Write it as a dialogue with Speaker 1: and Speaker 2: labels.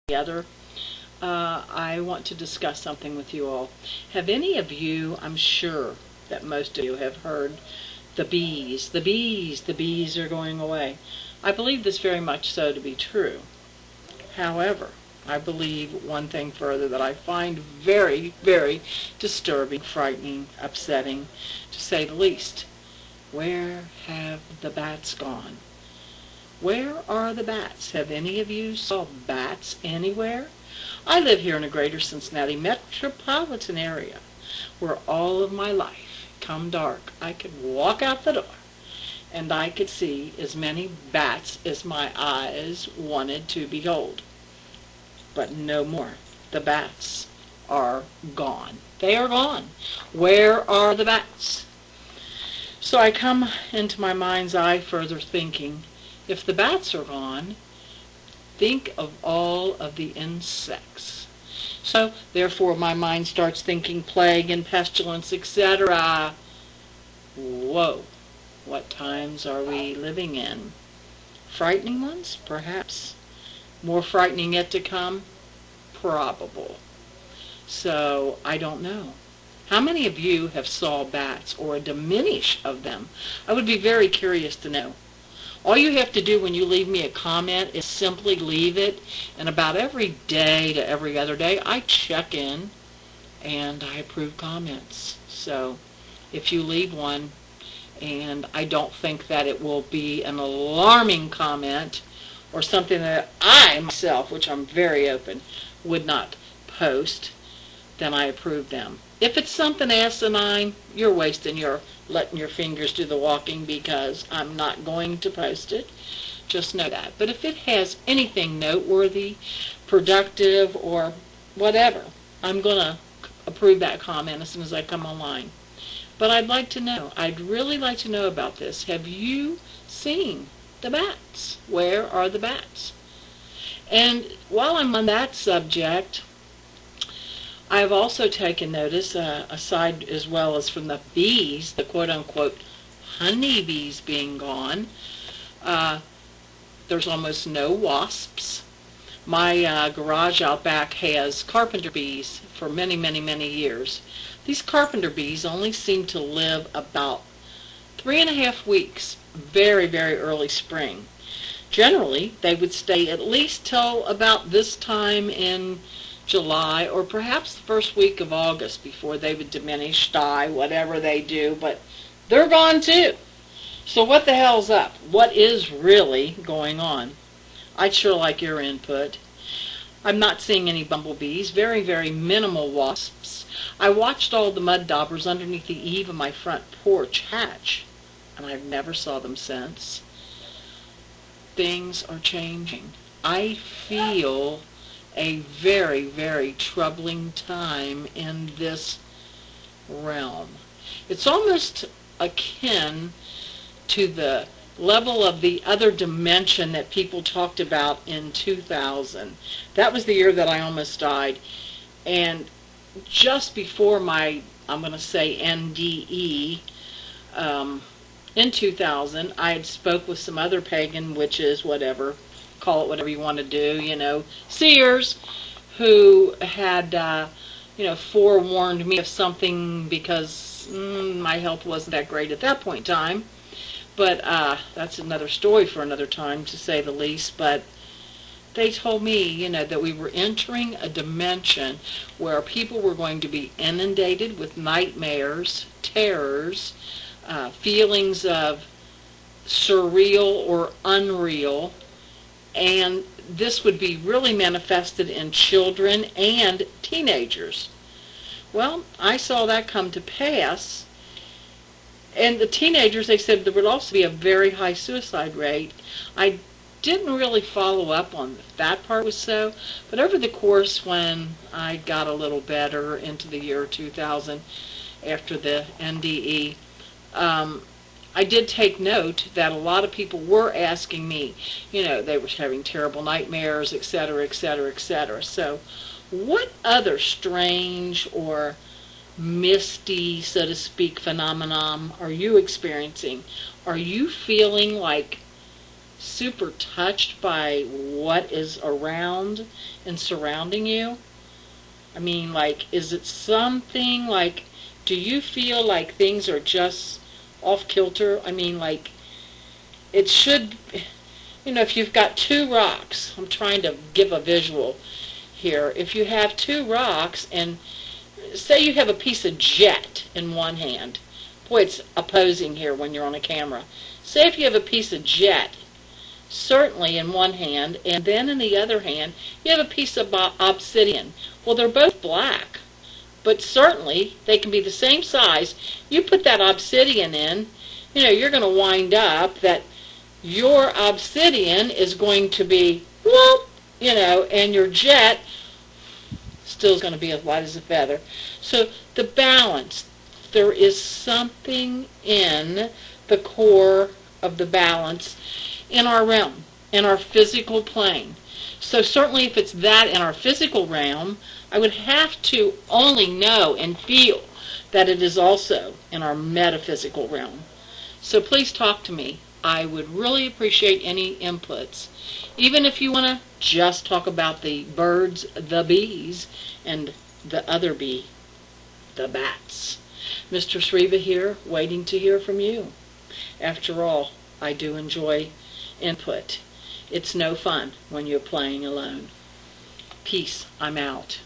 Speaker 1: together, I want to discuss something with you all. Have any of you, I'm sure that most of you have heard the bees, the bees, the bees are going away. I believe this very much so to be true. However, I believe one thing further that I find very, very disturbing, frightening, upsetting, to say the least. Where have the bats gone? Where are the bats? Have any of you saw bats anywhere? I live here in the greater Cincinnati metropolitan area, where all of my life, come dark, I could walk out the door and I could see as many bats as my eyes wanted to behold. But no more. The bats are gone. They are gone. Where are the bats? So I come into my mind's eye further thinking, if the bats are gone, think of all of the insects. So therefore my mind starts thinking plague and pestilence, etc. Whoa, what times are we living in? Frightening ones? Perhaps. More frightening yet to come? Probable. So I don't know. How many of you have saw bats or a diminish of them? I would be very curious to know. All you have to do when you leave me a comment is simply leave it, and about every day to every other day I check in and I approve comments. So if you leave one, and I don't think that it will be an alarming comment or something that I myself, which I'm very open, would not post, then I approve them. If it's something asinine, you're letting your fingers do the walking, because I'm not going to post it. Just know that. But if it has anything noteworthy, productive, or whatever, I'm going to approve that comment as soon as I come online. But I'd like to know, I'd really like to know about this. Have you seen the bats? Where are the bats? And while I'm on that subject, I've also taken notice, aside as well as from the bees, the quote-unquote honeybees being gone, there's almost no wasps. My garage out back has Carpenter Bees for many, many, many years. These Carpenter Bees only seem to live about 3.5 weeks, very, very early spring. Generally, they would stay at least till about this time in July, or perhaps the first week of August, before they would diminish, die, whatever they do, but they're gone too. So what the hell's up? What is really going on? I'd sure like your input. I'm not seeing any bumblebees, very, very minimal wasps. I watched all the mud daubers underneath the eave of my front porch hatch, and I've never saw them since. Things are changing. I feel a very, very troubling time in this realm. It's almost akin to the level of the other dimension that people talked about in 2000. That was the year that I almost died. And just before my, I'm going to say NDE, in 2000, I had spoke with some other pagan witches, whatever, call it whatever you want to do, seers, who had, forewarned me of something, because my health wasn't that great at that point in time. But that's another story for another time, to say the least. But they told me, that we were entering a dimension where people were going to be inundated with nightmares, terrors, feelings of surreal or unreal, and this would be really manifested in children and teenagers. Well, I saw that come to pass, and the teenagers, they said there would also be a very high suicide rate. I didn't really follow up on if that part was so, but over the course, when I got a little better into the year 2000 after the NDE, I did take note that a lot of people were asking me, they were having terrible nightmares, etc., etc., etc. So what other strange or misty, so to speak, phenomenon are you experiencing? Are you feeling like super touched by what is around and surrounding you? I mean, like, is it something like, do you feel like things are just off kilter? I mean, like, it should, if you've got two rocks, I'm trying to give a visual here. If you have two rocks, and say you have a piece of jet in one hand. Boy, it's opposing here when you're on a camera. Say if you have a piece of jet, certainly in one hand, and then in the other hand, you have a piece of obsidian. Well, they're both black, but certainly they can be the same size. You put that obsidian in, you're going to wind up that your obsidian is going to be, whoop, and your jet still is going to be as light as a feather. So the balance, there is something in the core of the balance in our realm, in our physical plane. So certainly if it's that in our physical realm, I would have to only know and feel that it is also in our metaphysical realm. So please talk to me. I would really appreciate any inputs. Even if you want to just talk about the birds, the bees, and the other bee, the bats. Mistress Reba here, waiting to hear from you. After all, I do enjoy input. It's no fun when you're playing alone. Peace. I'm out.